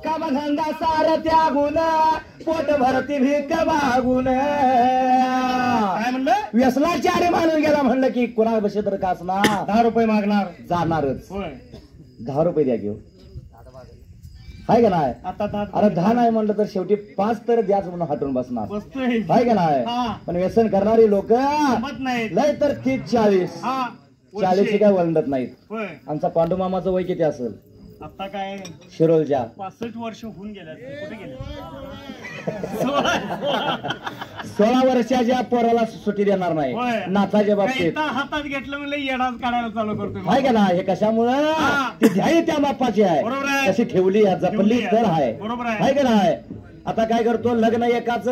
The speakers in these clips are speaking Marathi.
कामधंदा सार त्यागून पोट भरती भीक मागून काय म्हणलं व्यसनाचारी माणूस गेला म्हणलं की कुणा बसे तर कासना 10 रुपये मागणार जाणारच होय 10 रुपये द्या घेऊ हाय का नाही आता अरे 10 नाही म्हणलं तर शेवटी 5 तर द्याच म्हणून हटून बसणार बसतोय हाय का नाही पण व्यसन करणारी लोक मत नाही लय तर 30-40 40 काय वळणत नाहीत होय आमचा पांडू मामाचं वय किती असेल आता काय शिरोलच्या 65 वर्ष होऊन गेल्या कुठे गेले 16 वर्षाच्या पोराला सुट्टी देणार नाही नाचाच्या बाबतीत हातात घेतलं म्हणलं येडाच काढायला चालू करतो हाय का ना हे कशामुळं ती ध्याय त्या बाप्पाची आहे कशी ठेवली जपली तर आहे बरोबर हाय का नाही आता काय करतो लग्न एकाच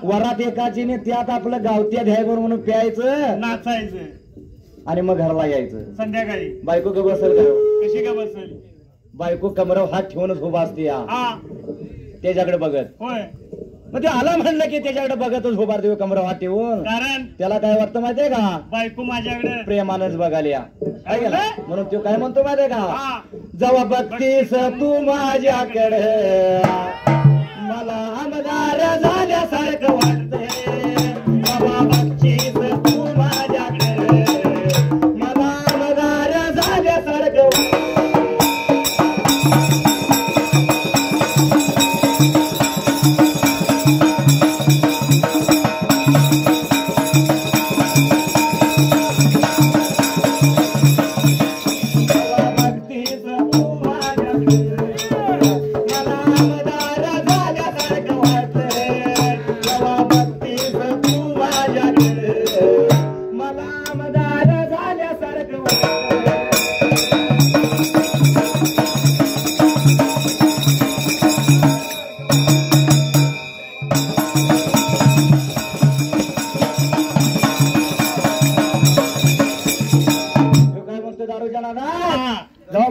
वरात एकाची ने त्यात आपलं गावत्या ध्याय म्हणून प्यायचं नाचायचं आणि मग घरला यायचं संध्याकाळी बायको का बसेल का कशी का बसेल बायको कमरावर हात ठेवूनच उभा असते त्याच्याकडे बघत होय मग ते आला म्हणलं की त्याच्याकडे बघतच उभा देऊ कमरावर हात ठेवून कारण त्याला काय वाटतं माहितीये का बायको माझ्याकडे प्रेमानच बघायला म्हणून तो काय म्हणतो माहितीये का जेव्हा बघतीस तू माझ्याकडे मला आमदार झाल्यासारखं वाटतंय जेव्हा बघतीस तू माझ्याकडे मला आमदार झाल्यासारखं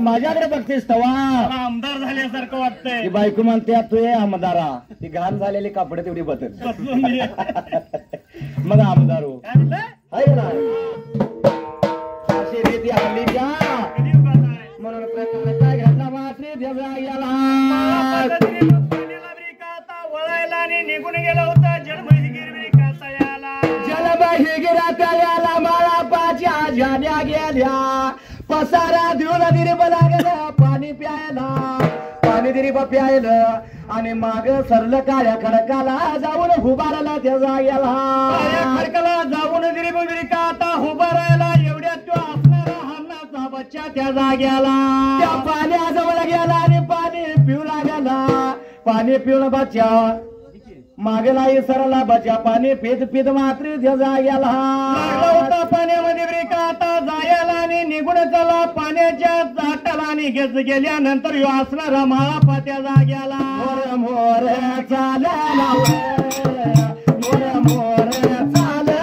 माझ्याकडे बघतेस तवा आमदार झाल्यासारखं वाटतंय बायको म्हणते तू ये आमदारा ती घाण झालेली कापडे तेवढी बदल मग आमदार हो अशी रीती हल्ली द्या म्हणून काय घटना मात्री वळायला आणि निघून गेला होता जलबहिगिराता याला माळा पाच्या जाण्या गेल्या पसारा देऊन दिरीप लागलं पाणी दिरीप प्यायलं आणि माग सरलं काळ्या खडकाला जाऊन उभारला त्या जाग्याला खडकाला जाऊन दिरीप विरिका आता उभारायला एवढ्या तो असणारा हरणाचा बच्चा त्या जाग्याला त्या पाण्याजवळ गेला आणि पाणी पिऊ लागला पाणी पिऊन बच्चा मागेला सरला बच्चा पाणी पित पित मात्र त्या जाग्याला होता पाण्यामध्ये ब्रेका आता जायला आणि निघून चला पाण्याच्या चाटाला आणि घेत गेल्यानंतर यो असणारा माळा पात्या जाग्याला मोर मोर चालला मोर मोर चालला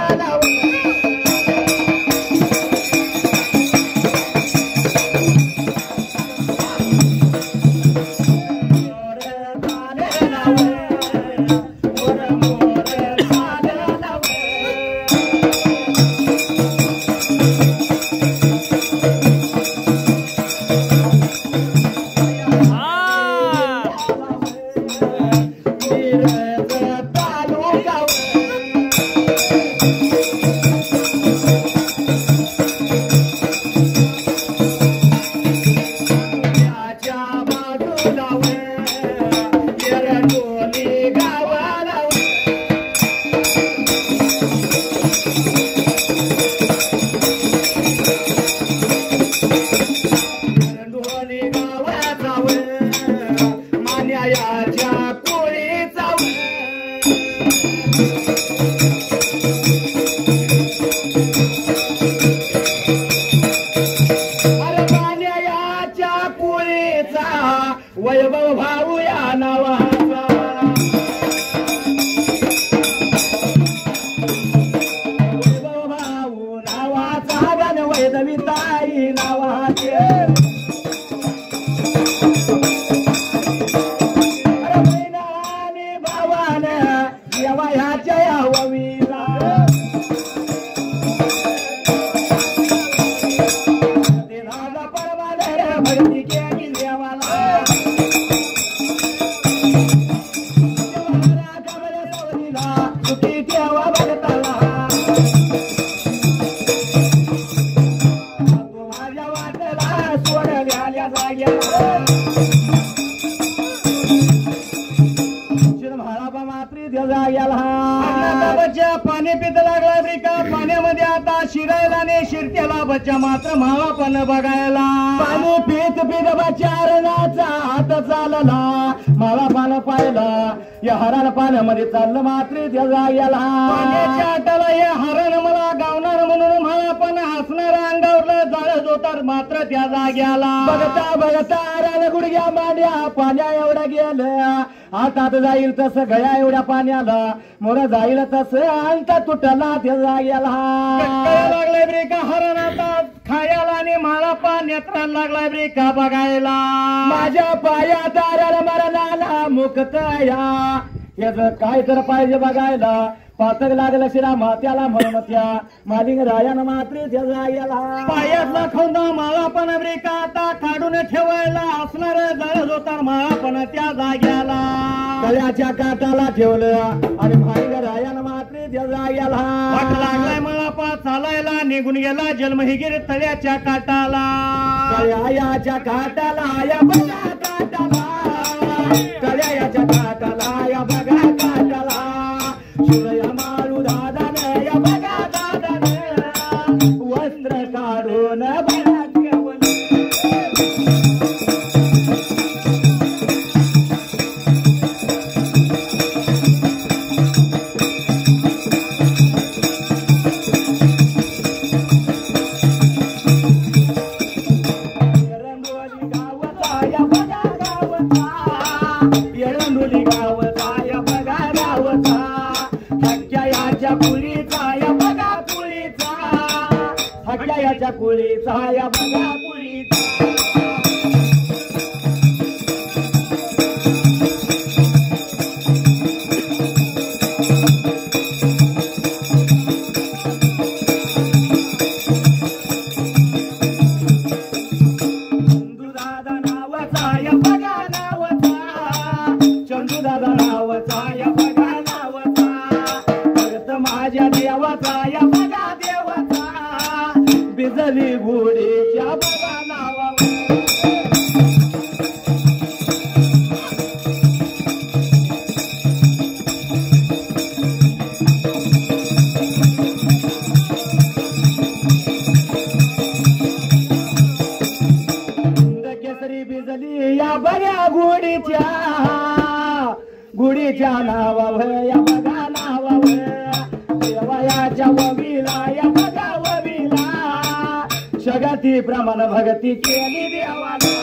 वैभव भाऊ या नावाचा वैभव भाऊ नावाचा गण वैदविताई नावाचे बहिणाने भावाने येवा ह्याच्या यावीला परमाने भरती केली देवाला भाळापा मात्री त्याचा गेला बच्चा पाणी पित लागला ब्रिका पाण्यामध्ये आता शिरायला आणि शिरत्याला बच्चा मात्र म्हाळापण बघायला पाणी पीत पीत बचारणाचा हात चालला मला पान पाहिलं या हरण पाण्यामध्ये चाललं मात्र त्याचा गेला पाण्याच्या आटाला हे हरण मला गावणार म्हणून म्हाळापण हसणार अंगावरलं जाळत होतात मात्र त्या जाग्याला बघता बघता आराला गुडघ्या मांड्या पाण्या एवढ्या गेलं हातात जाईल तसं गया एवढ्या पाण्याला मोर जाईल तसं अंत तुटला त्या जाग्याला लागलाय ब्रेका हरण आता खायला आणि म्हाळापा नेत्राला लागलाय ब्रेका बघायला माझ्या पायात आराला मरणाला मुक्तया याच काय तर पाहिजे बघायला पातक लागलं शिरामा त्याला म्हणून त्या मालिंग रायानं मात्र त्या जाग्याला पायातला खौंदा म्हाळापण ब्रेका आता काढून ठेवायला असणार जळत होता म्हाळापण त्या जाग्याला गळ्याच्या काटाला ठेवलं आणि मालिंग रायानं मात्र त्या जाग्याला वाट लागलाय म्हाळापा चालायला निघून गेला जलमहिगीर तळ्याच्या काटाला तळ्याच्या काटाला या बघा काटाला तळ्याच्या काटाला या बघा काटाला शिवया माळू दादान या बघा दादान वस्त्र काढून बघा केवल एरंडोली गावचा या बघा गावचा एरंडोली गावचा या बघा गावचा हक्क्याच्या कुळीचा या बघा कुळीचा हक्क्याच्या कुळीचा या बघा कुळीचा चंदूदादा नावाचा या बघा नावाचा चंदूदादा नावाचा या बघा नावाचा भगत माझ्या देवाचा या बघा देवाचा बिजली घोडीच्या बघा नावाचा केसरी बिजली या बघा गुढीच्या नावावर या बघा नावावर देवायाच्या ववीला या बघा ववीला जगती प्रमाण भगती केली देवाला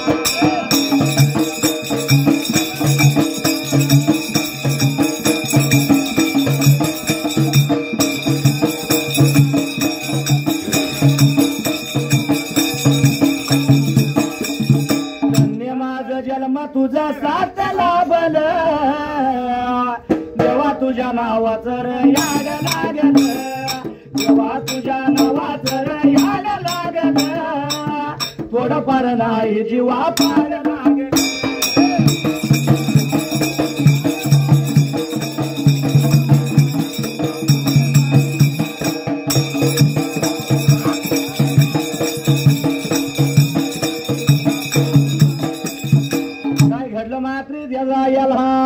जन्म तुझा साथ लाभल देवा तुझ्या नावाचं याड लागल देवा तुझ्या नावाचं याड लागल थोडंफार नाही जीवा पार लागल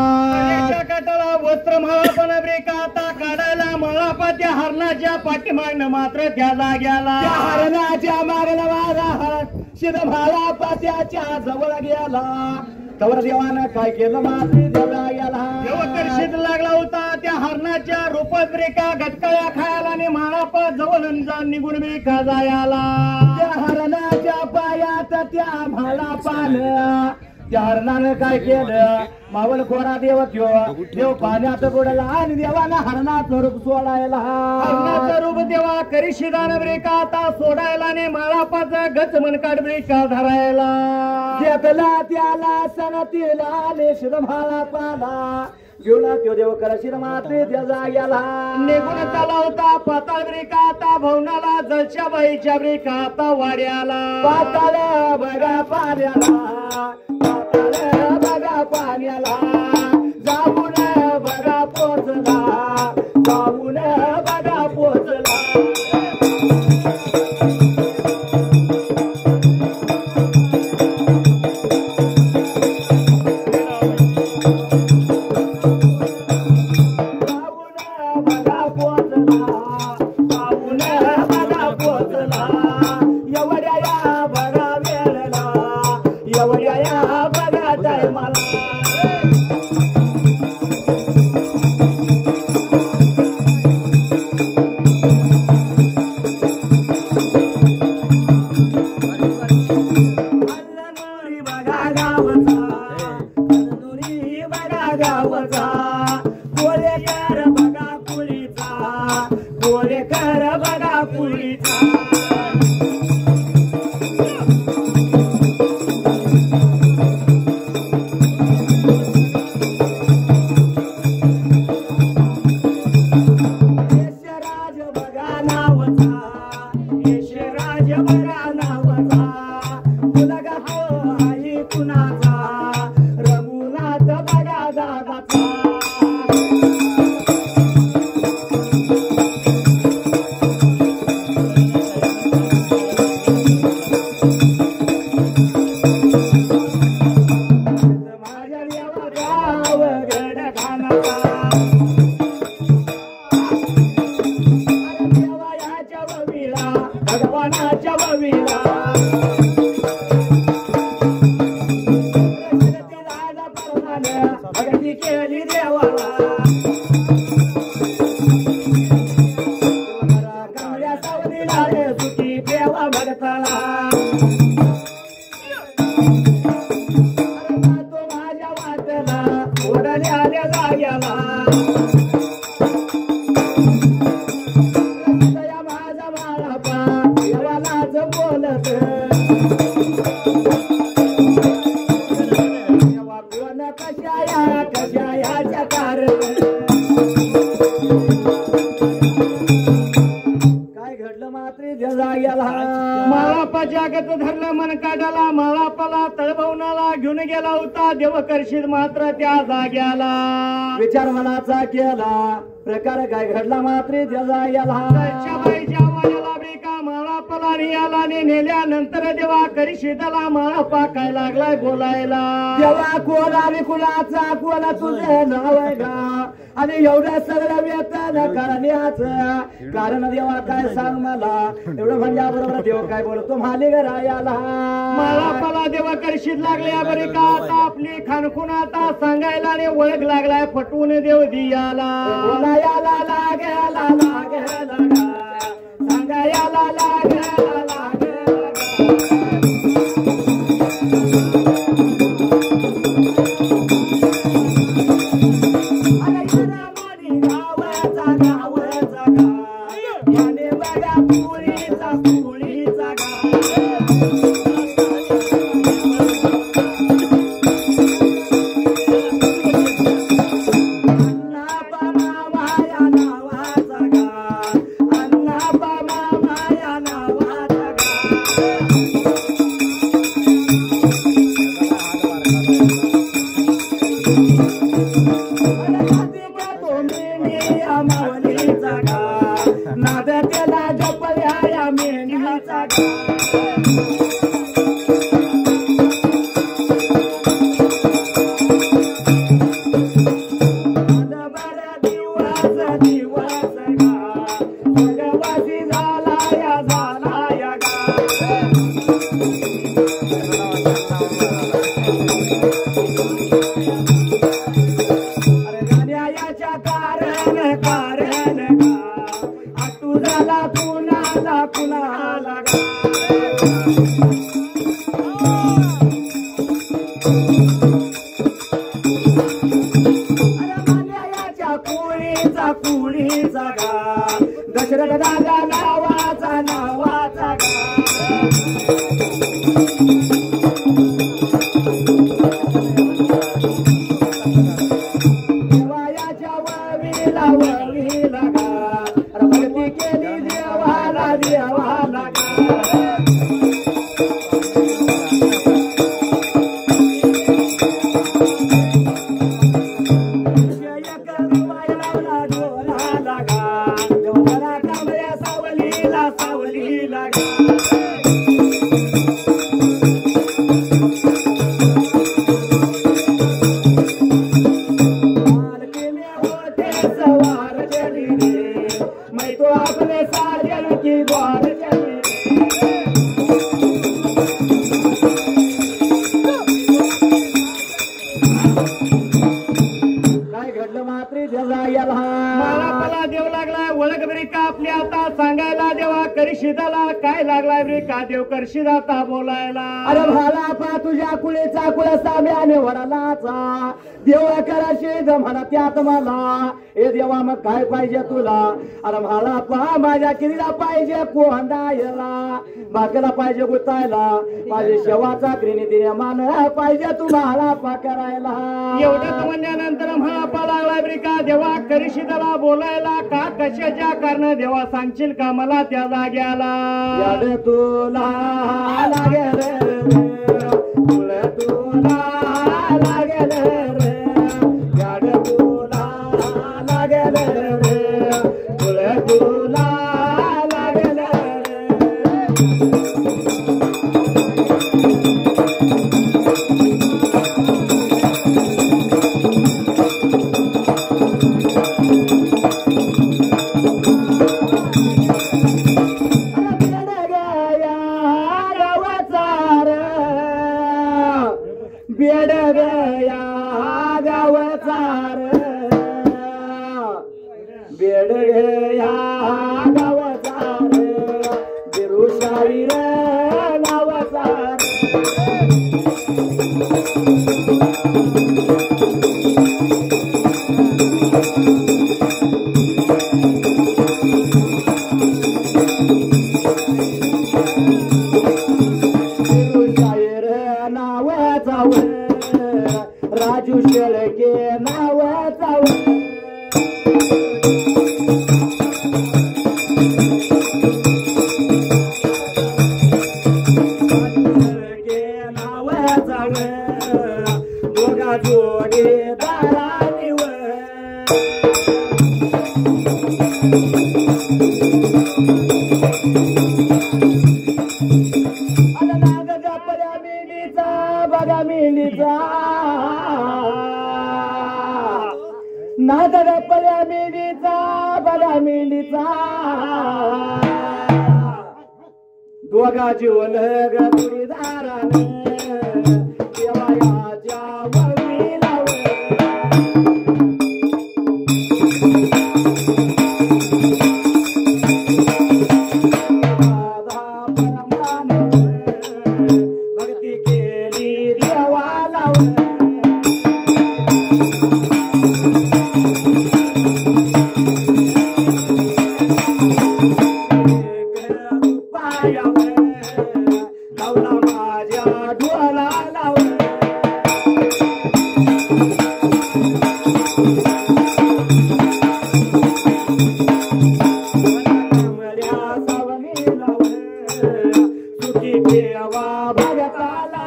काटाला वस्त्र म्हाळापण ब्रेका आता काढायला म्हाळापा त्या हरणाच्या पाठीमागनं मात्र त्या जाग्याला हरणाच्या मागला माझा शिद म्हाळापा त्याच्या जवळ गेला तवर देवानं काय केलं मात्र त्याला गेला देवकर्षित लागला होता त्या हरणाच्या रूपात ब्रेका गटकळ्या खायला आणि म्हाळापा जवळ निघून ब्रेका जायला त्या हरणाच्या पायात त्या म्हाळापानं त्या हरणानं काय केलं मावल खोरा देव त्यो देव पाण्यात बुडला आणि देवाला हरणाचं रूप सोडायला हरणाचं रूप देवा करिशिदान ब्रेका आता सोडायला आणि म्हाळापाचा गच मनकाड ब्रेका धरायला घेतला त्याला सणतीला लेशीर म्हाळापाला घेऊन त्यो देव करशीर मात्र त्या जाग्याला निघून चाला होता पाताळ ब्रेका आता भवनाला जलच्या बाईच्या ब्रेका आता वाड्याला पाताळ बघा पाण्याला पाताळ बघा पाण्याला जाऊन बघा पोचला जाऊन बघा पोचला बघत आहे मला धरलं मन काढाला माळापाला तळभवनाला घेऊन गेला होता देवकर्षित मात्र त्या जाग्याला विचार मनाचा केला प्रकार काय घडला मात्र त्या जाग्याला माळापाला नियाला नेल्यानंतर देवा करिशीतला माळापा काय लागलाय बोलायला देवा कोला विकुलाचा कोला तुझं नाव आहे का आणि एवढं सगळं वेतन करण्याचं कारण देवा काय सांग मला एवढं म्हणल्याबरोबर देव काय बोलतो मालिक रायाला माळापाला देवा करिशीत लागल्या बरे का आता आपली खानखुन आता सांगायला आणि ओळख लागलाय फटवून देव दियाला बोलायला लागेला लागेला सांगायला लागेला दशरथ दादा नावाचा नावाचा देवायाच्या वळवीला वळवीला भक्ती केली देवाला देवाला देव लागलाय ओळख बरी का आपली आता सांगायला देवा करशिदाला काय लागलाय बरी का देव करशिद आता बोलायला. अरे भाला पा तुझ्या कुळीचा कुळ साम्याने वडालाचा देव कराशीद म्हणा त्यात मला हे देवा मग काय पाहिजे तुला. अरे भाला पा माझ्या किरीला पाहिजे कोंडायला बाकीला पाहिजे गुतायला माझी शेवाचा क्रिनीतीने मान पाहिजे तुम्हाला पा करायला. एवढंच म्हणल्यानंतर महापा लागलाय बरी का देवा करशिदाला बोलायला का कशाच्या कारण देवा सांगशील का मला त्या जाग्याला. याड तुला लागेल तुला तुला लागेल रे याड तुला लागेल रे तुला तुला लागेल रे. बेड गया गावचार बेड गया गावचार बिरुशाही रे गावचार. राजू शेळके नावाचा नावाचा दोघा जोडी दारानी बघा मेंढीचा नाद पल्या मेंढीचा बघा मेंढीचा दोघा जीवन गदाराने देवायाच्या वळीला भक्ती केली देवाला. लावला माझ्या डोळा लावला सावली लावलं सुखी देवा भगताला.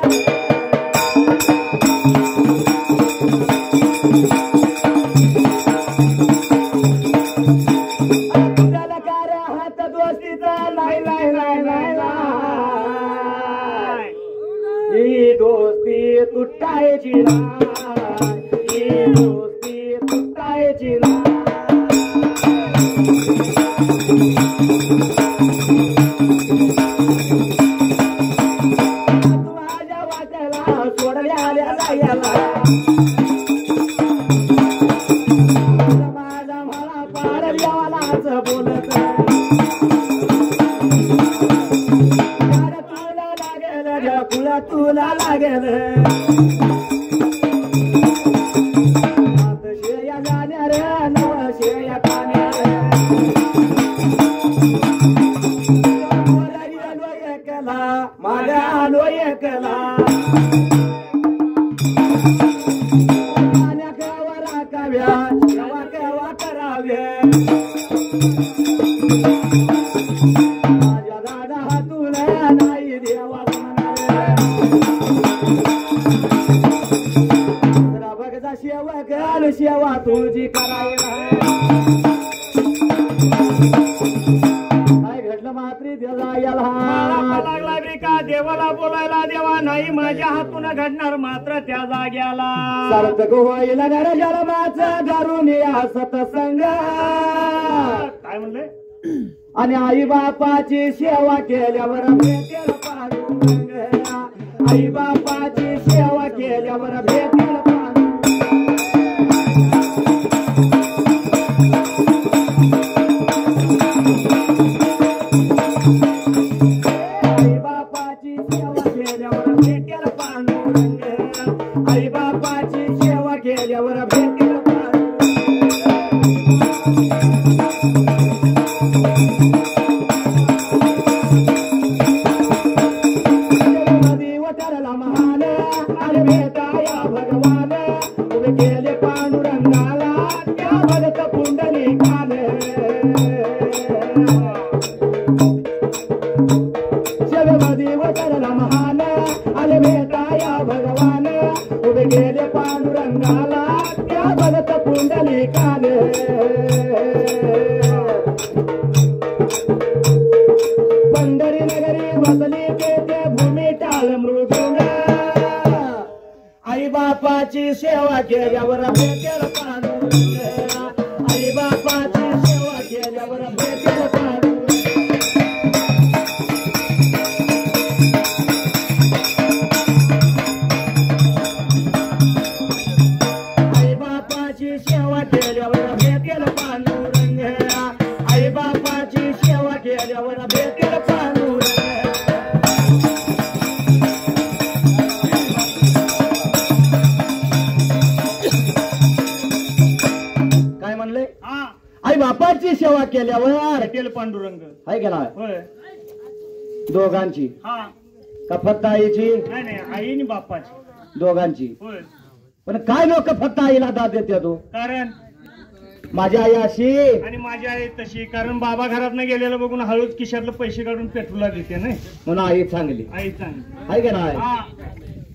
हात दोस्तीचा नाही नाही नाही नाही ही दोस्ती तुटायची नाही ही दोस्ती तुटायची नाही. माझ्या वाट्याला सोडल्या जायला माझा मला पार देवालाच बोलत तुला लागेल कुळा तुला लागेल शेया जाण्या रे नव शेया पाण्या आलो एकला माझ्या आलो एकला पाण्या केव्हा राखाव्या केव्हा केव्हा कराव्या माझ्या दादा हातून नाही देवा बघता शेवा कर शेवा तुझी करायला. काय घडलं मात्री देवा लागला का देवाला बोलायला देवा नाही माझ्या हातून घडणार मात्र त्या जाग्याला. सार्थक होईल घर जन्माचं धरून या सतसंग. काय म्हणले आणि आई बापाची सेवा केल्यावर भेटेल पांडुरंग. आई बापाची सेवा केल्यावर भेटेल पांडुरंग. बापाची सेवा केल्यावर भेटेल वटरला महान आणि भेटाया भगवान उभे गेले पांडुरंगाला त्या भगत पुंडलिकान जगमधी वटरला महान आणि भेटाया भगवान उभे गेले पांडुरंगाला त्या भगत पुंडलिकान पंढरी नगरी बसली ते भूमी टाळ मृदुंग आई बापाची सेवा केल्यावर भेटेल पांडुरंग आई बापाची सेवा केल्यावर भेटेल पांडुरंग आई बापाची सेवा केल्यावर भेटेल पांडुरंग आई बापाची सेवा केल्यावर भेटेल पांडुरंग काय म्हणले हा आई बापाची सेवा केल्यावर भेटेल पांडुरंग आहे का नाही होय दोघांची हा का फक्त आईची नाही नाही आई आणि बापाची दोघांची होय पण काय लोक फक्त आईला दाद देते तू कारण माझी आई अशी आणि माझी आई तशी कारण बाबा घरात नाही गेलेलं बघून हळूच खिशातलं पैसे काढून पेट्रोलला देते नाही म्हणून आई चांगली आई चांगली आहे का नाही हा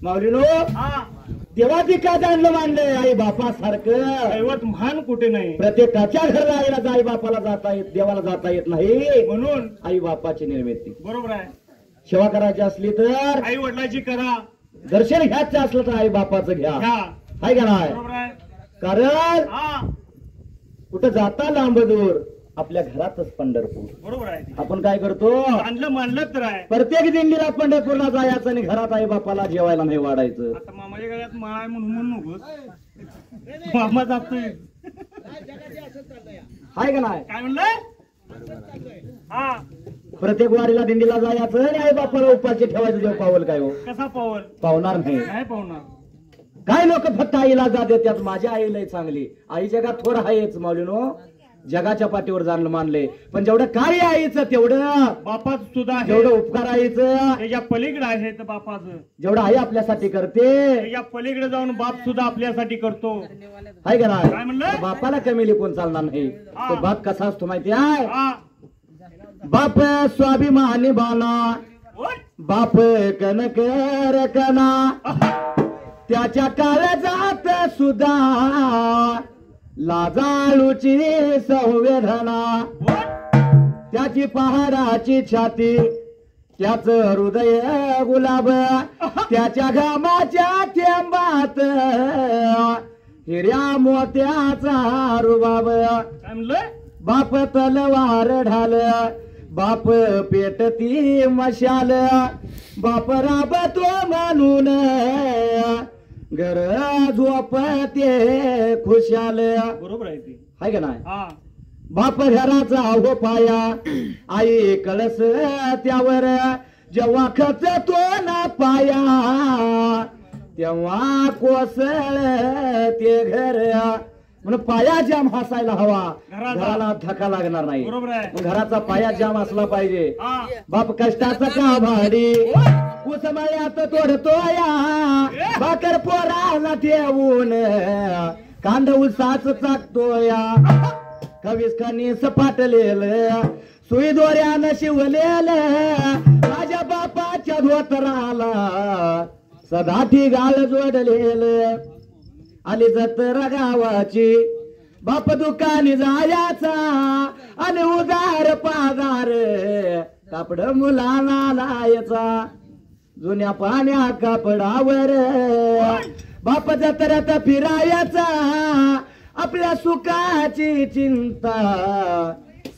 माऊलीनो हा देवाची का जाणलं मानलंय आई बापासारखं दैवत महान कुठे नाही प्रत्येकाच्या घरला आईला आई बापाला जाता येत देवाला जाता येत नाही म्हणून आई बापाची निर्मिती बरोबर आहे सेवा करायची असली तर आई वडिलाची करा दर्शन घ्यायचं असलं तर आई बापाचं घ्या घ्या आहे का नाही बरोबर आहे कारण हा कुठं जाता लांब दूर आपल्या घरातच पंढरपूर बरोबर आहे आपण काय करतो आणलं मानलं तर आहे प्रत्येक दिंडीला पंढरपूरला जायचं आणि घरात आई बापाला जेवायला नाही वाढायचं आता मामाच्या गळ्यात माळ आहे म्हणून म्हणू नकोस मामा जातोय आहे का नाही काय म्हणलं हा प्रत्येक वारीला दिंडीला जायचं आणि आई बापाला उपाशी ठेवायचं जेव्हा पावल काय हो कसा पावल पावणार नाही काय पावणार काय लोक फक्त आईला जाते त्यात माझ्या आईला चांगली आई जगात थोडं आहेच माऊलीनो जगाच्या पाठीवर जाणलं मानले पण जेवढं कार्य आईचं तेवढं बापाच सुद्धा आहे जेवढं उपकार आईचं त्याच्या पलीकडे आहे तर बापाचं जेवढं आई आपल्यासाठी करते त्याच्या पलीकडे जाऊन बाप सुद्धा आपल्यासाठी करतो आहे का नाही काय म्हणलं? तर बापाला कमी लिपून चालणार नाही हा. तो बाप कसा असतो माहिती आहे हा बाप स्वाभिमानी बाना उठ. बाप कनक रकना त्याच्या काळजात सुद्धा लाजाळूची संवेदना उठ. त्याची पहाडाची छाती त्याच हृदय गुलाब त्याच्या घामाच्या थेंबात हिऱ्या मोत्याचा रुबाब काय म्हणलं बाप तलवार ढाल बाप पेटती मशाल बाप राबतो म्हणून घर झोपते खुशाल बरोबर आहे ती हाय का नाही हा बाप घराचा हो पाया आई कळस त्यावर जेव्हा खचतो ना पाया तेव्हा कोसळ ते घर म्हणून पाया जाम हसायला हवा घराला धक्का लागणार नाही बरोबर आहे मग घराचा पाया जाम असला पाहिजे हा बाप कष्टाचा का भाडी उसमळ्यात तोडतो या भाकर पोराला ठेवून कांद उसाच चाकतो या कवीस कणीस फाटलेलं सुई दोऱ्यानं शिवलेलं माझ्या बापाच्या धोतराला सदा गाळ जोडलेलं आली जत्रा गावाची बाप दुकानी जायाचा आणि उदार पादार कापड मुलाला लायचा जुन्या पाण्या कापडावर बाप जत्र्यात फिरायचा आपल्या सुखाची चिंता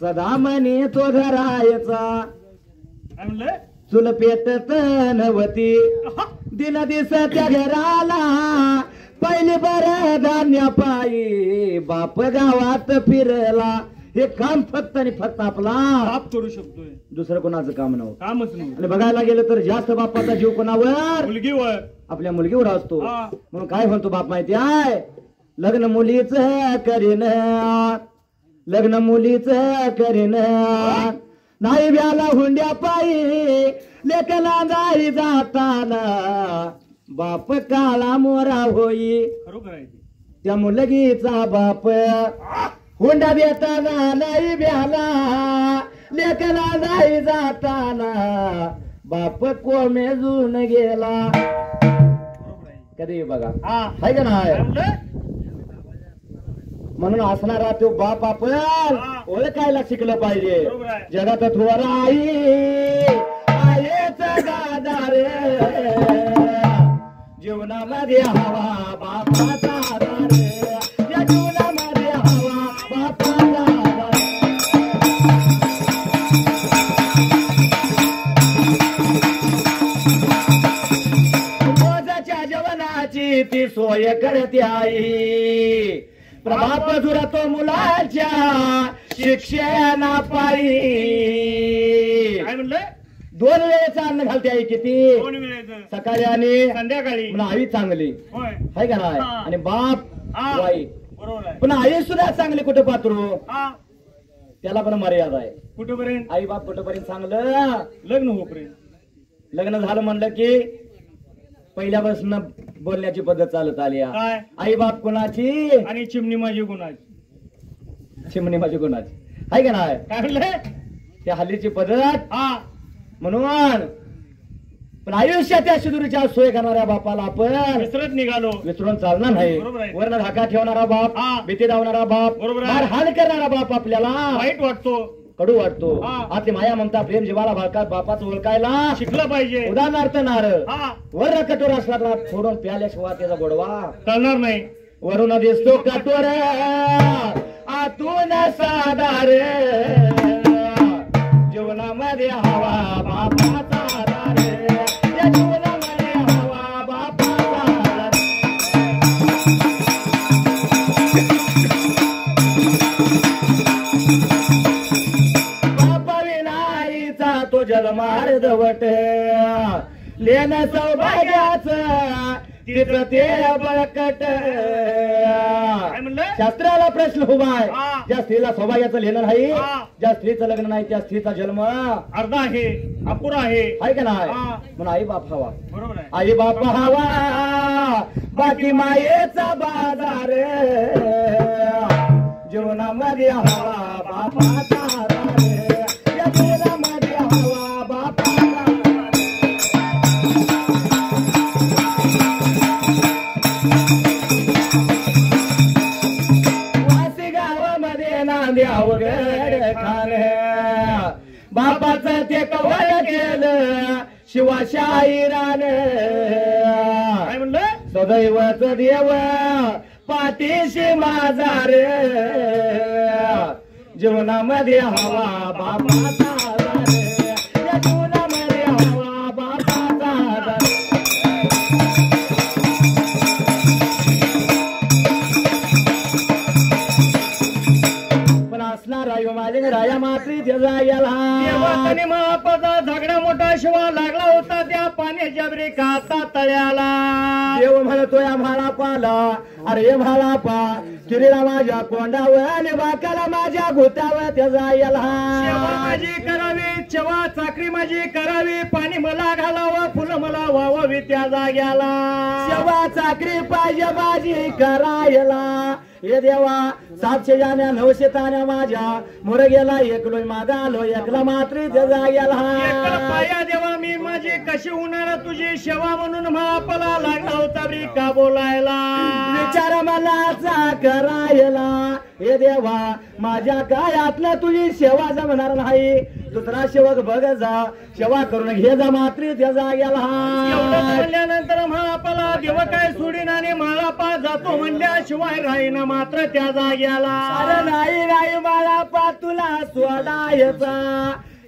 सदा मनी तो धरायचा काय म्हणलं चुल पेटत नवती दिन दिसत्या घराला पहिली बर धान्य पायी बाप गावात फिरला हे काम फक्त आणि फक्त आपला बाप करू शकतोय, दुसरं कोणाचं काम नव्हतं. कामच नाही. आणि बघायला गेलं तर जास्त बापाचा जीव कोणावर? मुलगीवर. आपल्या मुलगीवर असतो. हा. म्हणून काय म्हणतो बाप माहिती आहे? लग्न मुलीच करीन, लग्न मुलीच करीन, नाही व्याला हुंड्या पायी लेकला जाई जाताना, बाप काळा मोरा होई. खरोखर आहे ते. त्या मुलगीचा बाप हुंडा देताना नाही व्याला लेकला जाई जाताना, बाप कोमेजून गेला. बरोबर आहे. कधी बघा हा. हाय का नाही? काय म्हणलं? म्हणून असणारा तो बाप आपण ओळखायला शिकलं पाहिजे. बरोबर आहे. जगात थोर आई आईच गादार, जीवनामध्ये हवा बापाचा आधार, या जीवनामध्ये हवा बापाचा आधार. रोजच्या जेवणाची ती सोय करते आई, प्रभात दुरतो मुलाच्या शिक्षणा पायी. काय म्हणलं? 2 वेळेचं अन्न घालते आई. किती? 2 वेळेचं. सकाळी आणि संध्याकाळी. पुन्हा आई चांगली होय. आहे का नाही? हा. आणि बाप हा. वाईट. बरोबर आहे. पुन्हा आई सुद्धा चांगली कुठं पात्रो, हा. त्याला पण मर्यादा आहे. कुठपर्यंत? आई बाप कुठपर्यंत चांगलं? लग्न होईपर्यंत. लग्न झालं म्हणलं की पहिल्यापासून बोलण्याची पद्धत चालत आली. काय? आई बाप कोणाची आणि चिमणी माझी गुणाची. चिमणी माझी कोणाची आहे का नाही? काय म्हणलं? त्या हल्लीची पद्धत. हा. म्हणून पण आयुष्यात या शिदुरीच्या सोय करणाऱ्या बापाला आपण विसरत निघालो. विसरून चालणार नाही. बरोबर आहे. वर्ण धाका ठेवणारा बाप, हा. भीती लावणारा बाप, बरोबर आहे. मारहाण करणारा बाप आपल्याला वाईट वाटतो. कडू वाटतो. हा. आपली माया ममता प्रेम जीवाला भाळकात बापाचं ओळखायला शिकलं पाहिजे. उदाहरणार्थ नारळ हा. वर्ण कठोर असला तर फोडून प्याल्याशिवाय त्याचा गोडवा कळणार नाही. वरून दिसतो कठोर आतून साधार, जीवनामध्ये हवा बापाचा आधार, या जीवनामध्ये हवा बापाचा आधार. बापा विनाईचा तो जलमार दवट, लेन सौभाग्याच तिथं ते बळकट. काय म्हणलं? शास्त्राला प्रश्न उभा आहे. हा. ज्या स्त्रीला सौभाग्याचं लेणं नाही, हा. ज्या स्त्रीचं लग्न नाही, त्या स्त्रीचा जन्म अर्धा आहे, अपुरा आहे. आहे का नाही? हा. म्हणून आई बाप हवा, बरोबर आहे. आई बाप हवा, बाकी मायेचा बाजार, जीवनामध्ये हवा बापाचा आधार, या जीवनामध्ये हवा बापाचा आधार. वासी गावामध्ये नांद्या वगैरे खान, बापाचं ते कवळ केलं शिवाशाहीरान. काय म्हणलं? सदैवच देव पाठीशी माझा रे, जीवनामध्ये हवा बापाचा आधार, या जीवनामध्ये हवा बापाचा आधार. पण असणार रायो माझे राया मात्री त्याचा याला देवाने महापाचा झगडा मोठा शिवा लागला होता त्या पाण्याच्या ब्रेकाता तळ्याला. देव म्हणतोय आम्हाला पाला, अरे म्हाला पा चिरीला माझ्या कोंडावर आणि बाकाला माझ्या घुतावर त्याचा याला. सेवा माझी करावी, चवा चाकरी माझी करावी, पाणी मला घालावं, फुलं मला वावावी त्या जाग्याला. सेवा चाकरी पाहिजे माझी करायला, हे देवा 700 जाण्या 900 ताण्या माझ्या मुरगेला एकलोय माझा आलो एकला मात्र त्याचा एकला याला. पाया देवा मी माझी कशी होणार तुझी सेवा म्हणून महापला लागला होता ब्रिका बोलायला. विचार मलाचा करायला, हे देवा माझ्या कायातलं तुझी सेवा जमणार नाही, दुसरा सेवक बघ जा सेवा करून घे जा मात्र त्याचा एवढं याला. म्हणल्यानंतर महापाला देव काय सोडीन आणि महापा जातो म्हणल्याशिवाय राहीना मात्र त्या जाग्याला. अरे नाही नाही मला पा तुला सोडायचा,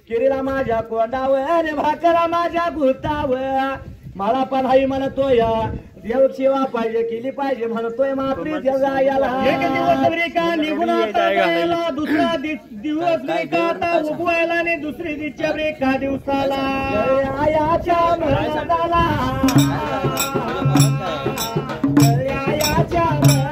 किरीला माझ्या कोंडावर भाकरा माझ्या घुतावर, मला पण हाई म्हणतोय देव सेवा पाहिजे केली पाहिजे म्हणतोय मात्री जायला एक दिवस ब्रेका निघून आता जायला दुसरा दिवस ब्रेका आता उगवायला आणि दुसरी दिवशी ब्रेका दिवसाला आयाच्या मनाला आयाच्या मनाला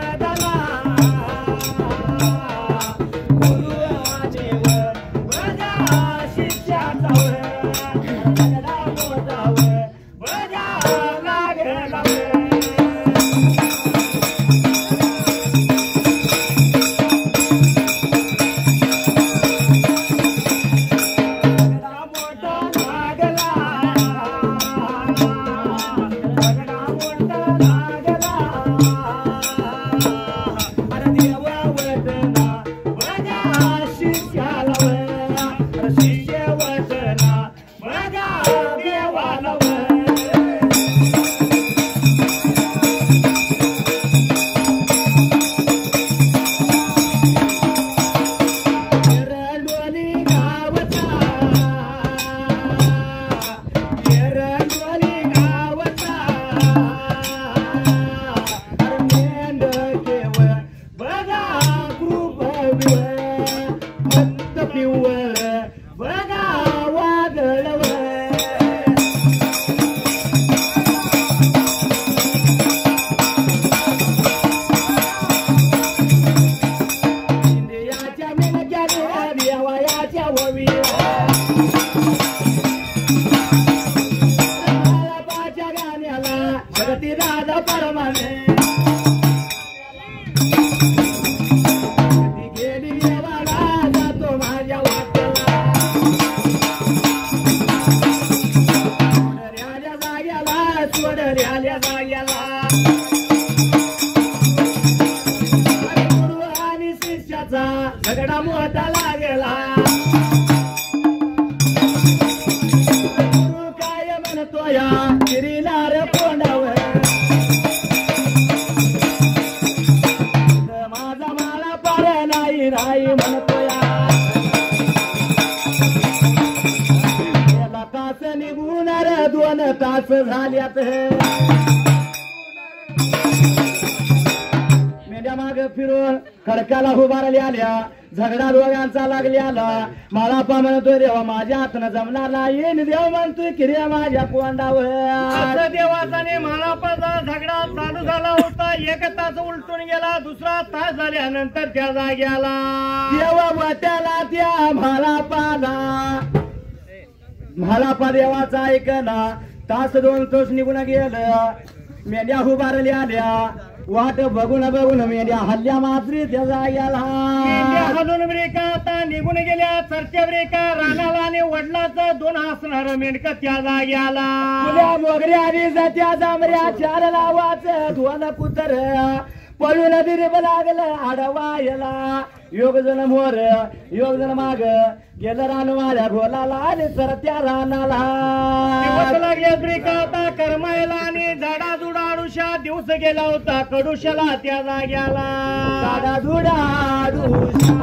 झगडा मोठा लागला काय म्हणतोय गिरीनार कोंडावर माझा मला पार नाही नाही म्हणतोय याला तास निघून 2 तास झाल्यात माग फिरून खडकाला उभारल्या आल्या झगडा दोघांचा लागल्याला मला पण म्हणतोय देवा माझ्या हातनं जमणार नाही देव म्हणतोय किर्या माझ्या कोंडावर देवाचा आणि मालापाचा झगडा चालू झाला होता 1 तास उलटून गेला दुसरा तास झाल्यानंतर त्या जाग्याला देवा वाट्याला त्या म्हालापा देवाचा ऐकला तास 2 तास निघून गेलं मेंढ्या उभारल्या आल्या वाट बघून बघून मेंढ्या हल्ल्या मात्री त्या जाग्याला हलून ब्रेका आता निघून गेल्या चरच्या ब्रेका रानाला आणि वडिलाचं 2 असणार मेंढक त्या जाग्याला फुल्या मोगऱ्या आणि जात्या जांभऱ्या 4 लावाच 2 कुतर पळून दिरीब लागलं आडवायला योगजन मोर योगजन माग गेलं रान वाड्या घोलाला आणि सरत्या रानाला लागल्या ब्रेका आता करमायला आणि झाडा जुडाडुशा दिवस गेला होता कडुशाला त्या जाग्याला झाडा जुडाडुशा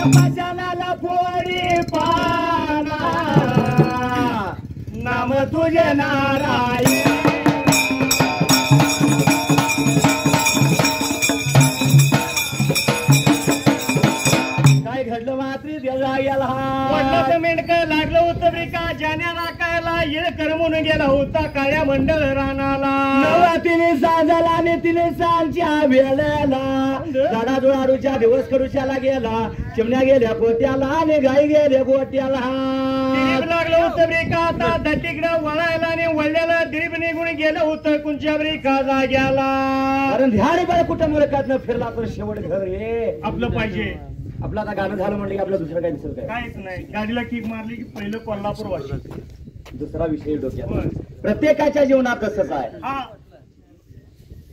पाषाणाला फोडी पाना नाम तुझे नारायण घडलं मात्री गेला वडिलाचं मेंढकं लागलं होतं ब्रिका ज्याने राखायला येळकर म्हणून गेला होता काळ्या मंडळ रानाला नवा तिने सांजाला आणि तिने सांच्या वेळेला झाडाझुडारूच्या दिवस करूच्याला गेला चिमण्या गेल्या गोट्याला आणि गाई गेल्या गोट्याला दिरीप लागलं होतं ब्रिका आता दट्टीकडं वळायला आणि वळल्याला दिरीप निघून गेलं होतं कुंच्या ब्रिका जाग्याला कारण ध्यान बरं कुठं मुलकात फिरला तर शेवट घर हे आपलं पाहिजे आपलं आता गाणं झालं म्हणलं की आपलं दुसरं काय दिसत काय काहीच नाही गाडीला किक मारली की पहिलं कोल्हापूर वाशी दुसरा विषय डोक्यात प्रत्येकाच्या जीवनात तसंच आहे हा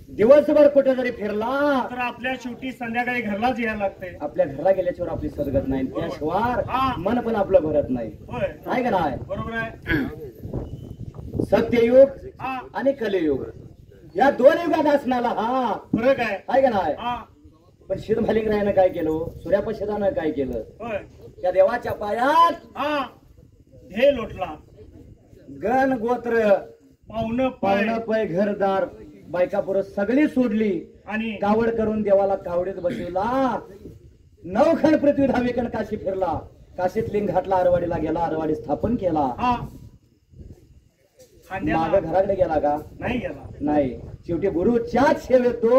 दिवसभर कुठे जरी फिरला तर आपल्या शेवटी संध्याकाळी घरलाच यायला लागतंय आपल्या घरला गेल्याच्यावर आपली सदगत नाही त्याशिवाय हा. मन पण आपलं भरत नाही होय आहे का नाही बरोबर आहे सत्ययुग हा आणि कलियुग या दोन युगात असणारा हा फरक आहे आहे का नाही हा पण शिरभालिंगरायानं काय केलं सूर्यापशदानं काय केलं होय त्या देवाच्या पायात हा हे लोटला गण गोत्र पाहुणं पाळणं पै घरदार बायका पुरुष सगळी सोडली आणि कावड करून देवाला कावडीत बसवला नवखंड पृथ्वी धावेकण काशी फिरला काशीत लिंग घातला आरवाडीला गेला आरवाडी स्थापन केला हा माग खांद्याला घराकडे गेला का नाही गेला नाही शेवटी गुरुच्याच सेवेत तो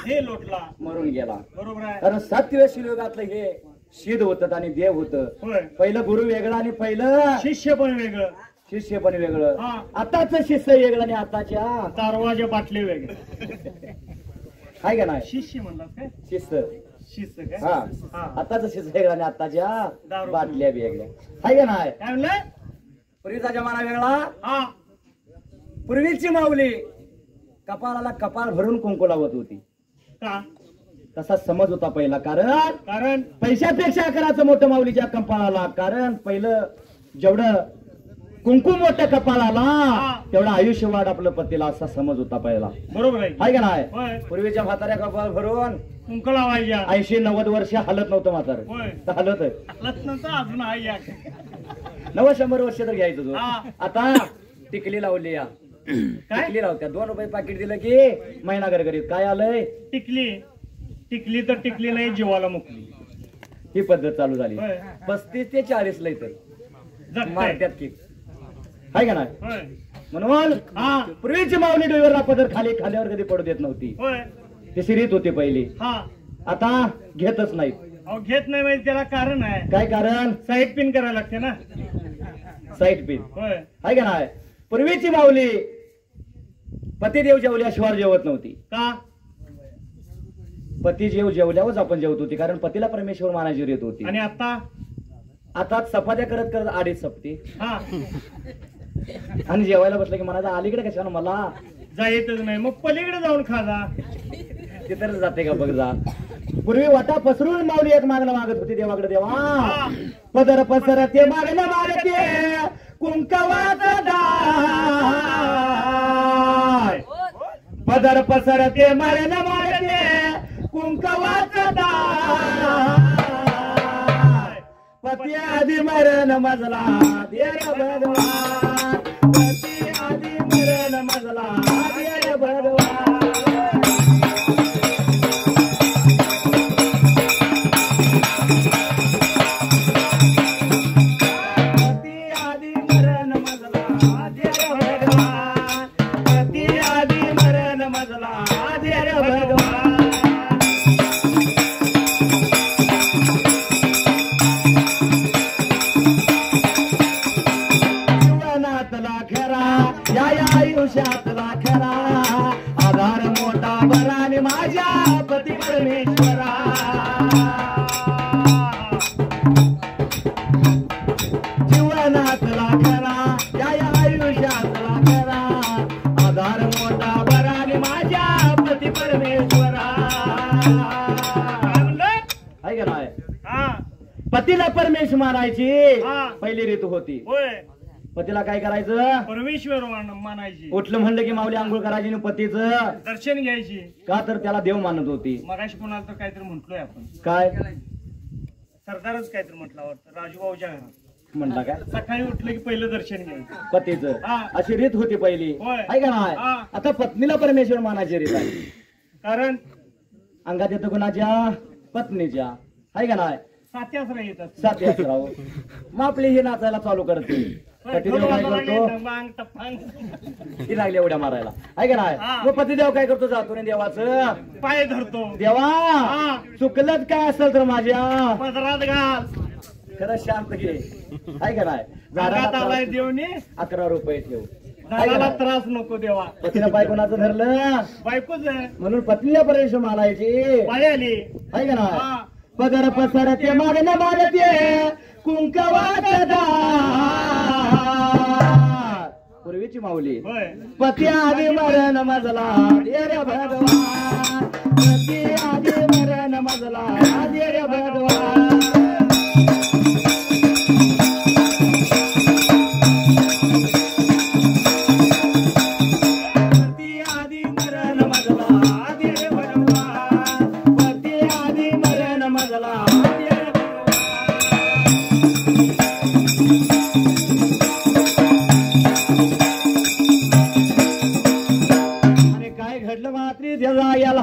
हे लोटला मरून गेला बरोबर आहे कारण सत्य शिवयुगातलं हे शिद होत आणि देव होत होय पहिलं गुरु वेगळं आणि पहिलं शिष्य पण वेगळं शिष्य पण वेगळं हा. आताच शिष्य वेगळं आणि आताच्या तारवाचे बाटले वेगळे आहे का नाही शिष्य म्हणलात काय शिष्य शिष्य काय हा हा आताच शिष्य वेगळं आणि आताच्या दारू. बाटल्या वेगळ्या आहे का नाही काय म्हणलं पूर्वीचा जमाना वेगळा हा पूर्वीची माऊली कपाळाला कपाळ भरून कुंकू लावत होती का तसा समज होता पहिला कारण पैशापेक्षा करायचं मोठं माऊलीच्या कपाळाला कारण पहिलं जेवढं कुंकू मोठं कपाळाला तेवढं आयुष्य वाढ आपलं पतीला असा समज होता पहिला बरोबर आहे आहे का नाही होय पूर्वीच्या म्हाताऱ्या कपाळ भरून कुंक लावायच्या 80-90 वर्ष हलत नव्हतं म्हातारं होय तर हलत हालत नव्हतं अजून आहे या 90-100 वर्ष तर घ्यायचं तो हा. आता टिकली लावली या काय टिकली लावत्या 2 रुपये पाकिट दिलं की महिना गरगरीत काय आलंय टिकली तर टिकली नाही जीवाला मुकली ही पद्धत चालू झाली होय. 35 ते 40 लय तर जगताय मारत्यात की आहे का नाही होय म्हणून हा पूर्वीची माऊली डोईवरला पदर खाली खाल्यावर कधी पडू देत नव्हती होय ती शिरीत होती पहिली हा आता घेतच नाहीत अहो घेत नाही म्हणजे त्याला कारण आहे काय कारण साईड पिन करायला लागते ना साईट पिन होय आहे का नाही पूर्वीची माऊली पतिदेव जेवल्याशिवाय जेवत नव्हती का पती जेवल्यावरच आपण जेवत होती कारण पतीला परमेश्वर मानाची येत होती आणि आता आता चपात्या करत करत आडीच सपती हा आणि जेवायला बसलं की म्हणायचं अलीकडे कशानं मला जायतच नाही मग पलीकडे जाऊन खा जा तिथं जाते का बघ जा पूर्वी वाटा पसरून माऊली एक मागणं मागत होती देवाकडे देवा पदर पसर ते मागणं मागते कुंकवाचं दाय पदर पसर ते मागणं मागते कुंकवाचं दाय पती आधी मरण मजला देर भगवान पती आधी मरण मजला देर भगवान आयुष्यातला खरा आधार मोठा बरा आणि माझ्या पती परमेश्वरा जीवनातला खरा या आयुष्यातला खरा आधार मोठा बरा आणि माझ्या पती परमेश्वरा आहे का नाही पतीला परमेश्वर मानायची हा. पहिली रीत होती होय पतीला काय करायचं? परमेश्वर मानायची. उठलं म्हणलं की माऊली आंघोळ करायची आणि पतीचं दर्शन घ्यायची. का तर त्याला देव मानत होती. मगाशी कोणाला तर काहीतरी म्हटलोय आपण. काय सरदारच काहीतरी म्हटलं वाटतं राजूभाऊच्या घरात म्हणला काय? सकाळी उठलं की पहिलं दर्शन घ्यायचं पतीचं. हा. अशी रीत होती पहिली. होय. आहे का नाही? हा. आता पत्नीला परमेश्वर मानायची रीत आहे. कारण अंगात येतं कुणाच्या? पत्नीच्या. आहे का नाही? साथ्याच राहत असते. साथी राहू मग आपली ही नाचायला चालू करते. पतिदेव काय करतो? दबांग, तफांग. ही लागली एवढ्या मारायला. आहे का नाही? हा. मग पतिदेव काय करतो? जातो रे देवाचं. पाय धरतो. देवा हा. चुकलत काय असेल तर माझ्या पदरात घाल. खरं शांत घे. आहे का नाही? अंगात आलाय झाडाला देवने 11 रुपये ठेव. आहे का झाडाला नाही? त्रास नको देवा. पतीनं बाय कोणाचं धरलं बायकोच आहे. म्हणून पत्नीला परमेश्वर मानायची. पाय आली. आहे का नाही? हा. पदर पसरते मागण मारते कुंकवात पूर्वीची माऊली. होय. पती आधी मरण मजला देर भगवान. पती आधी मरण मजला देर भगवान. पती आधी मरण मजला देर भगवान. पती आधी मरण मजला देर भगवान. आणि काय घडलं मात्री त्याला याला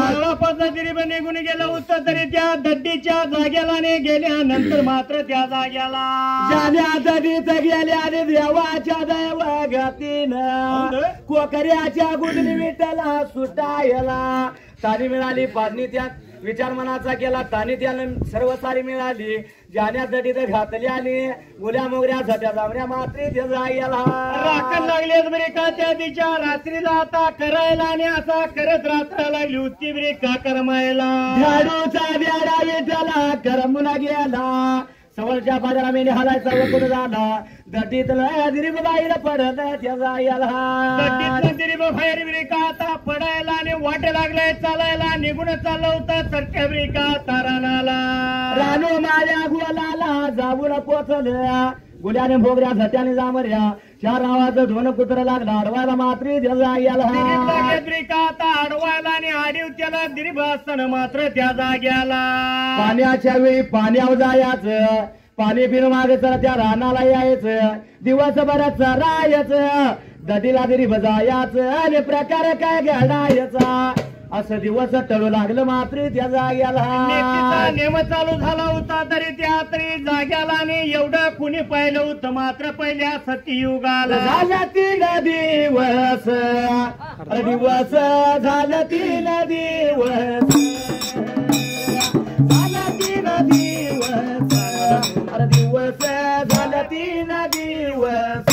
मरणापासून तरी पण निघून गेलं होतं तरी त्या दड्डीच्या जाग्याला ने गेल्यानंतर मात्र त्या जाग्याला ज्याने दडीत गेल्या आणि देवाच्या दैवगतीनं कोकऱ्याच्या गुडली विठ्ठला सुटायला तारी मिळाली. पाडणी त्यात विचार मनाचा केला. तानी त्यानं सर्व सारी मिळाली. ज्याने दडीत घातली आणि गुल्या मोगऱ्या झट्या जामऱ्या मात्री ते जायला राखण लागली बरे का त्या दिवच्या रात्रीला आता करायला आणि असा करत रात्र लागली होती बरे का करमायला. झाडूचा ब्याडा विठ्ठला करमून गेला. सवरच्या बाजारा मेने हालायचा वकुड झाला. दटीतला दिरीब बाईला पडत त्या जायला. दड्डीतनं तरी बाहेर बरे का आता पडायला आणि वाट लागलाय चालायला निघून चाललं होतं चरक्या बरे का तारानाला. रानू माझ्या गुलाला जाऊन पोचल्या. गुल्याने भोगऱ्या झट्याने जामऱ्या चार नावाचं धोन कुत्र लागला. अडवायला मात्री त्या जायला. आता अडवायला आणि आडीव त्याला दिरीब असताना मात्र त्या जाग्याला पाण्याच्या वेळी पाण्यावर जायचं. पाणी पिणं मागायचं त्या रानाला यायचं. दिवसभर चरायचं. दडीला दिरीब जायचं आणि प्रकार काय घडायचा. असं दिवस टळू लागलं मात्र त्या जाग्याला. नेम चालू झाला होता तरी त्या तरी जाग्याला आणि एवढं कुणी पाहिलं होतं मात्र पहिल्या सत्ययुगाला. झालं 3 दिवस. अरे दिवस झालं 3 दिवस. झालं 3 दिवस. अरे दिवस झालं 3 दिवस.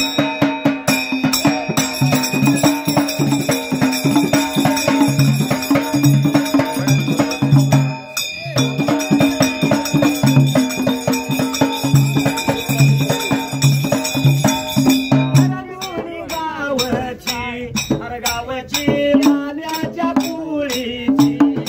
गावची माल्याच्या पुळीची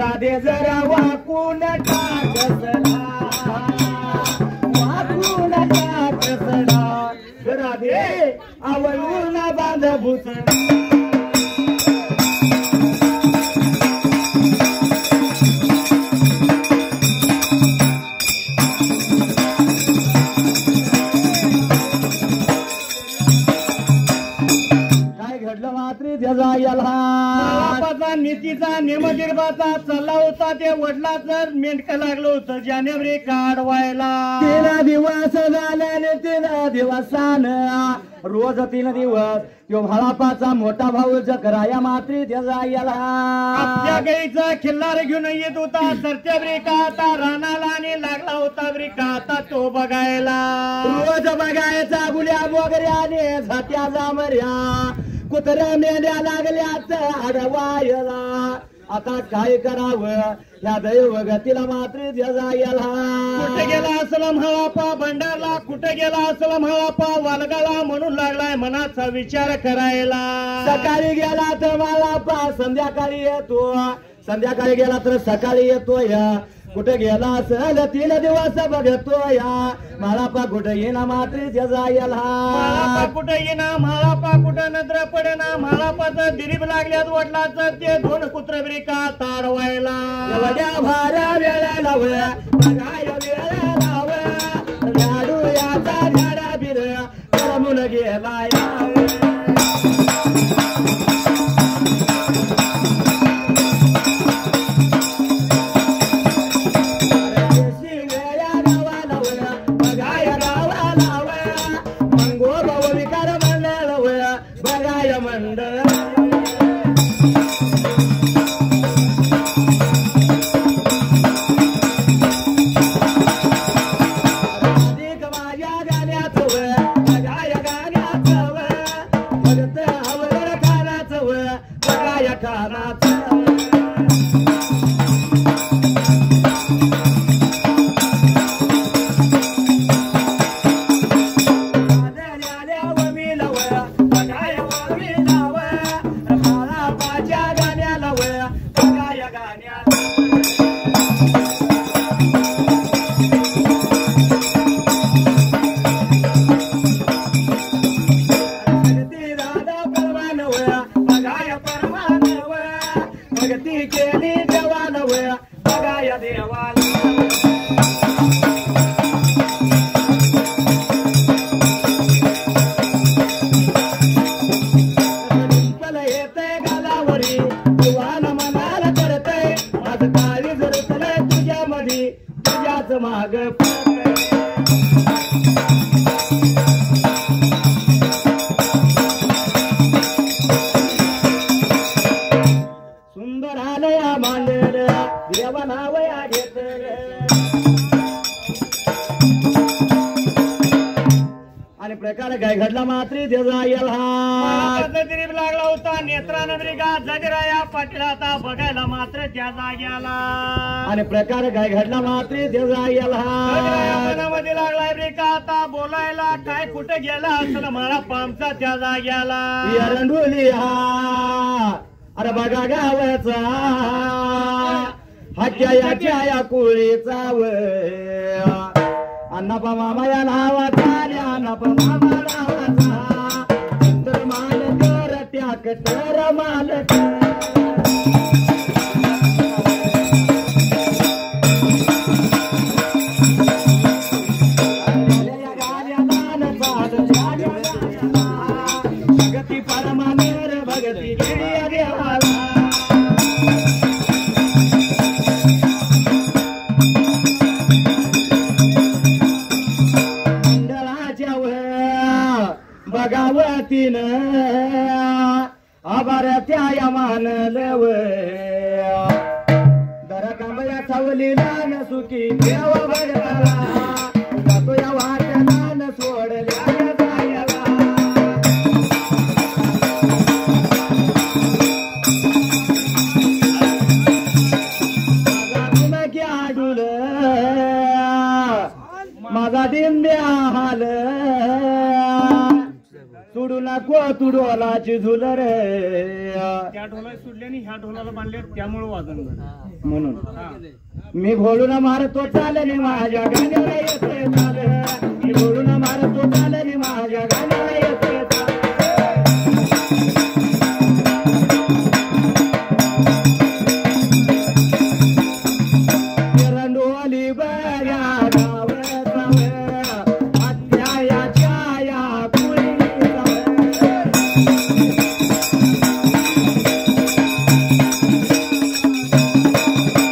राधे जरा वाकून टाकसला वाकून टाकसला राधे आवळून बांध भूसला बापाचा नीतीचा नेमगिरबाचा चालला होता ते वडिलाचं मेंढक लागलं होतं जानेवारी काढवायला 3 दिवस झाल्याने 3 दिवसानं रोज 3 दिवस तो भाळापाचा मोठा भाऊ जकराया मात्री त्याचा याला आपल्या गाईचा खिल्लार घेऊन येत होता सरच्या ब्रेका आता रानाला आणि लागला होता ब्रेका आता तो बघायला रोज बघायचा गुल्या बोगऱ्याने झात्या जामऱ्या कुत्र्या मेंढ्या लागल्याच अडवायला आता काय करावं या दैवगतीला मात्र जजायला कुठे गेला असला म्हाळापा भंडारला कुठे गेला असला म्हाळापा वालगाला म्हणून लागलाय मनाचा विचार करायला सकाळी गेला तर माळापा संध्याकाळी येतो संध्याकाळी गेला तर सकाळी येतो या कुठे गेला असेल 3 दिवस बघतो या माळापा कुठे येईना मात्र जजायला कुठे येईना म्हाळापा कुठे नजर पडेना म्हाळापाचं दिरीब लागल्यात वडिलाचं ते 2 कुत्र ब्रिका ताडवायला भारा वेळा लाव बघाय वेळा लाव लाडू याचा झाडा बिर करमून गेलाय माग सुंदर आलया मांडल देवा नावया घेतल आणि प्रकार काय घडला मात्री त्याचा दिरीब लागला होता नेत्रानगरीगा जगराया पाटील आता बघायला मात्र त्या जाग्याला आणि प्रकार काय घडला मात्री त्याचा मनामध्ये लागलाय ब्रेका आता बोलायला काय कुठे गेला असं मला पामचा त्या जाग्याला रंडोली हा अरे बघा गावाचा हक्या याच्या या कुळीचा अण्णापा मामा या नावाचा अण्णापा मामा नावाचा तर मालक त्या कटर मालक भगती परमानेर भगती गिरिया देवाला बगावतीन आभारत्या या मानलव दरा कांबया सावलीला न सुखी देव भगताला जातो या वाट्याला न सोडल्या जायला माझा आडूल माझा डिंब्या हाल सोडू नको तू ढोलाची झुल रे. त्या ढोला सुटल्याने ह्या ढोलाला बांधले त्यामुळे वाजन म्हणून मी घोडून मारतो चालले माझ्या गाण्याला येते चाल. मी घोडून मारतो चालले माझ्या गाण्याला येते चाल. रंडोली बऱ्या गावचा अत्यायाच्या या कुळीचा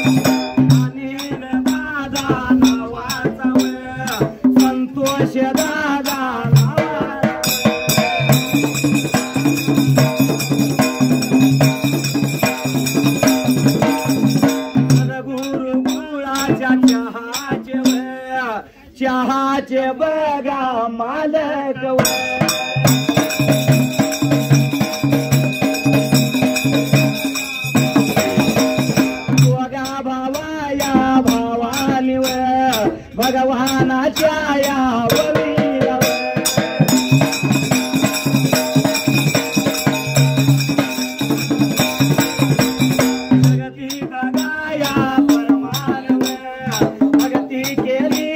अनिल दादा नावाचा संतोष दादा चहाचे बघा मालक बघा भावाया भावानी भगवानाच्या या जगती बघाया परमान भगती केली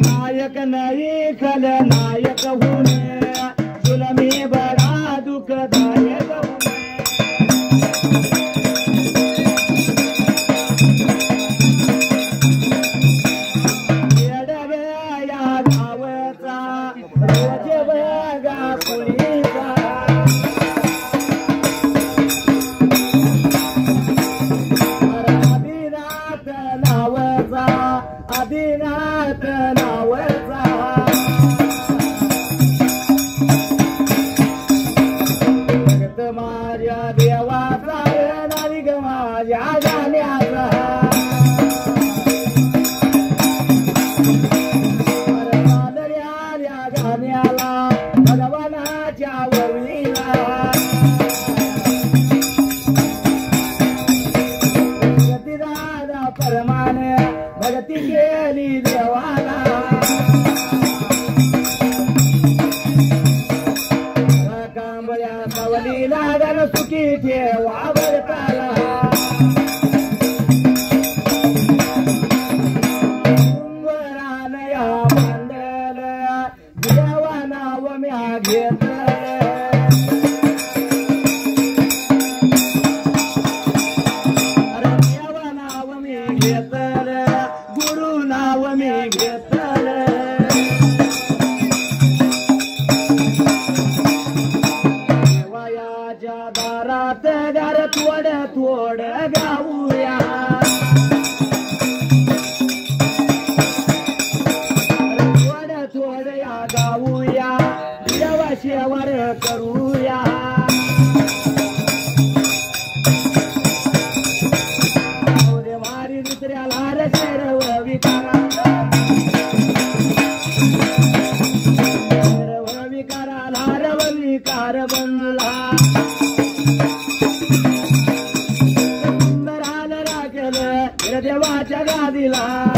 नायक नाही खल नायक होणे जुलमी बरा दुःखदायक येडवे या गावचा रोज बघा कुळीचा आदिनाथ नावचा आदिनाथ नावचा भगत माझ्या देवाचा नारी ग माझ्या गाण्याचा या गाण्याला भगवानाच्या वरीला परमान भगती केली देवाला कांबळ्या सावलीला गण सुखी ठेवा भरताला कुंभरानया मांडल देवा नाव म्या घेतलं गुरु नाव मी घेतल देवायाच्या दारात घर थोड थोड गाऊया थोड थोड या गाऊया देवा शेवार करूया दुसऱ्याला रशरव विकारा विकाराला रव विकार बंधुला सुंदराला राखलं देवाच्या गादीला